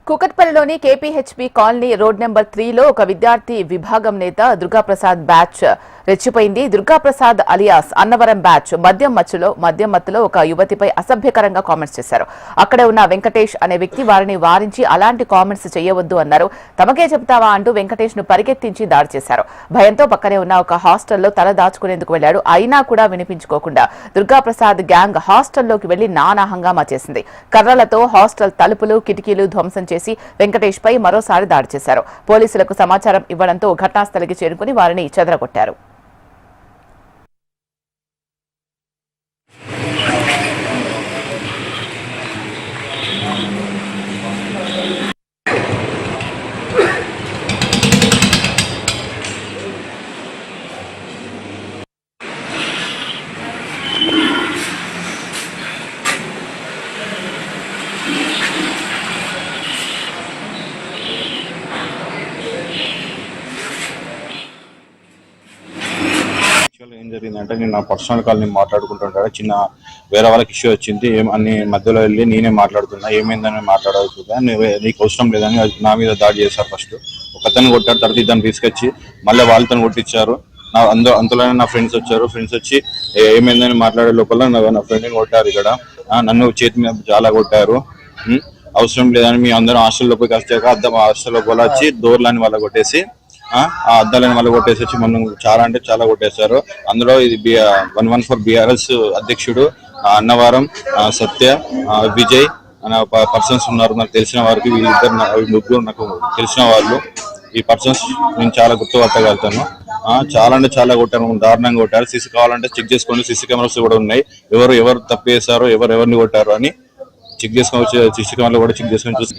కుకట్పల్లిలోని KPHB colony road number 3లో ఒక విద్యార్థి విభాగం నేత దుర్గాప్రసాద్ బ్యాచ్ రెచ్చిపోయింది. దుర్గాప్రసాద్ అలియాస్ అన్నవరం బ్యాచ్ మద్యం మత్తులో ఒక యువతిపై అసభ్యకరంగా కామెంట్స్ చేశారు. అక్కడే ఉన్న వెంకటేష్ అనే వ్యక్తి వారిని వారించి అలాంటి కామెంట్స్ చేయవద్దు అన్నారు. తమకే చెబుతావా అంటూ వెంకటేష్ ను పరిగెత్తించి దాడి చేశారు. భయంతో పక్కనే ఉన్న ఒక హాస్టల్లో తల దాచుకునేందుకు వెళ్లాడు. అయినా కూడా వినిపించుకోకుండా దుర్గాప్రసాద్ గ్యాంగ్ హాస్టల్లోకి వెళ్లి నానా హంగామా చేసింది. కర్రలతో హాస్టల్ తలుపులు కిటికీలు ధ్వంసం చేసి వెంకటేష్ పై మరోసారి దాడి చేశారు. పోలీసులకు సమాచారం ఇవ్వడంతో ఘటనాస్థలికి చేరుకుని వారిని చెదరగొట్టారు. ఏం జరిగిందంటే నేను నా పర్సనల్ కాల్ నేను మాట్లాడుకుంటుంటాను. చిన్న వేరే వాళ్ళకి ఇష్యూ వచ్చింది. అన్ని మధ్యలో వెళ్ళి నేనే మాట్లాడుతున్నా, ఏమైందని మాట్లాడుతున్నా, నీకు అవసరం లేదని నా మీద దాడి చేశారు. ఫస్ట్ ఒకతను కొట్టాడు, తర్వాత ఇద్దరిని తీసుకొచ్చి మళ్ళీ వాళ్ళతో కొట్టించారు. అంతలోనే నా ఫ్రెండ్స్ వచ్చి ఏమైందని మాట్లాడే లోపల నా ఫ్రెండ్ని కొట్టారు. ఇక్కడ నన్ను చేతి మీద చాలా కొట్టారు. అవసరం లేదని మీ అందరూ హాస్టల్లోకి వచ్చాక హాస్టల్ లోపల వచ్చి డోర్లని వాళ్ళ కొట్టేసి ఆ అద్దాలని మళ్ళీ కొట్టేసి వచ్చి మనం చాలా అంటే చాలా కొట్టేశారు. అందులో ఇది 114 BRS అధ్యక్షుడు అన్నవరం సత్య విజయ్ అనే పర్సన్స్ ఉన్నారు. నాకు తెలిసిన వారికి వీళ్ళిద్దరు ముగ్గురు నాకు తెలిసిన వాళ్ళు. ఈ పర్సన్స్ నేను చాలా గుర్తుపట్టగలుగుతాను. చాలా అంటే చాలా కొట్టాను, దారుణంగా కొట్టారు. సీసీ కావాలంటే చెక్ చేసుకోండి, సీసీ కెమెరాస్ కూడా ఉన్నాయి. ఎవరు తప్పు చేశారో ఎవరిని కొట్టారు అని చెక్ చేసుకోవచ్చు. సీసీ కెమెరాలు కూడా చెక్ చేసుకొని చూసి